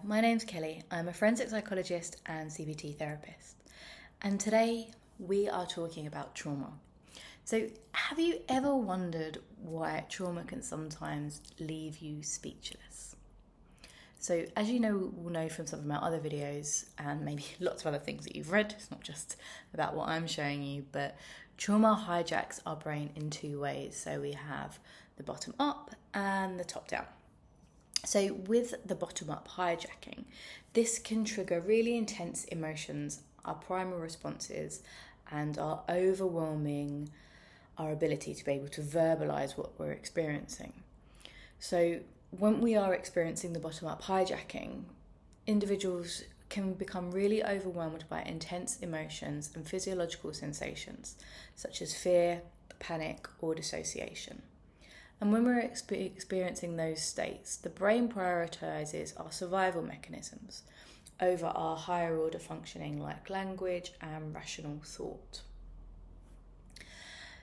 my name's Kelly. I'm a forensic psychologist and CBT therapist. And today we are talking about trauma. So have you ever wondered why trauma can sometimes leave you speechless? So as you will know from some of my other videos and maybe lots of other things that you've read, it's not just about what I'm showing you, but trauma hijacks our brain in two ways. So we have the bottom up and the top down. So with the bottom-up hijacking, this can trigger really intense emotions, our primal responses, and our ability to be able to verbalize what we're experiencing. So when we are experiencing the bottom-up hijacking, individuals can become really overwhelmed by intense emotions and physiological sensations, such as fear, panic, or dissociation. And when we're experiencing those states, the brain prioritizes our survival mechanisms over our higher order functioning like language and rational thought.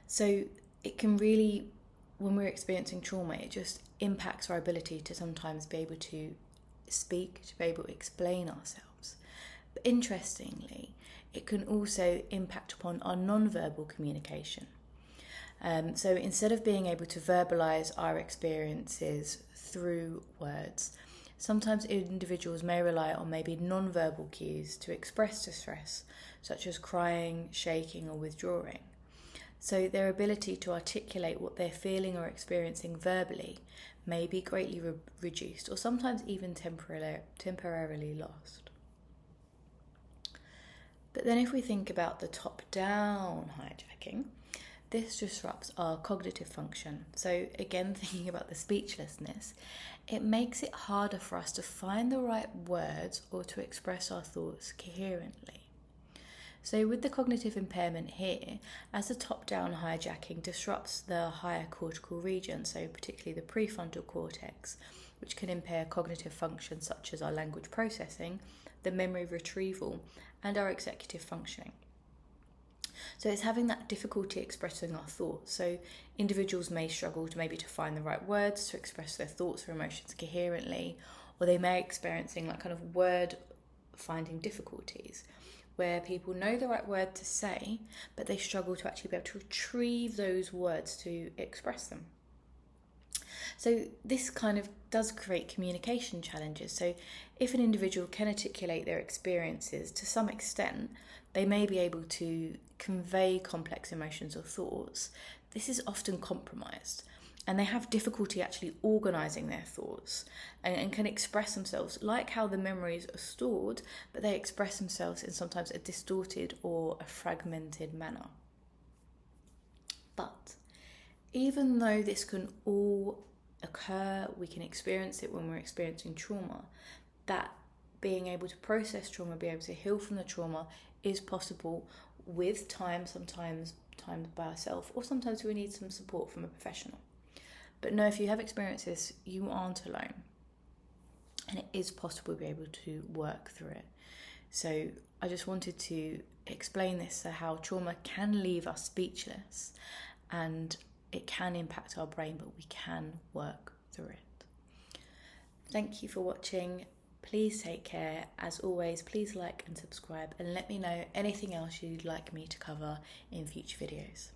So it can really, when we're experiencing trauma, it just impacts our ability to sometimes be able to speak, to be able to explain ourselves. But interestingly, it can also impact upon our non-verbal communication. So instead of being able to verbalize our experiences through words, sometimes individuals may rely on maybe non-verbal cues to express distress, such as crying, shaking, or withdrawing. So their ability to articulate what they're feeling or experiencing verbally may be greatly reduced, or sometimes even temporarily lost. But then if we think about the top-down hijacking, this disrupts our cognitive function. So again, thinking about the speechlessness, it makes it harder for us to find the right words or to express our thoughts coherently. So with the cognitive impairment here, as the top-down hijacking disrupts the higher cortical region, so particularly the prefrontal cortex, which can impair cognitive functions such as our language processing, the memory retrieval, and our executive functioning. So it's having that difficulty expressing our thoughts. So individuals may struggle to find the right words to express their thoughts or emotions coherently, or they may be experiencing word finding difficulties, where people know the right word to say, but they struggle to actually be able to retrieve those words to express them. So this does create communication challenges. So if an individual can articulate their experiences to some extent, they may be able to convey complex emotions or thoughts. This is often compromised, and they have difficulty actually organising their thoughts and can express themselves like how the memories are stored, but they express themselves in sometimes a distorted or a fragmented manner. But even though this can all occur, we can experience it when we're experiencing trauma, that being able to process trauma, be able to heal from the trauma is possible with time, sometimes by ourselves, or sometimes we need some support from a professional. But no, if you have experienced this, you aren't alone. And it is possible to be able to work through it. So I just wanted to explain this, so how trauma can leave us speechless and it can impact our brain, but we can work through it. Thank you for watching. Please take care. As always, please like and subscribe and let me know anything else you'd like me to cover in future videos.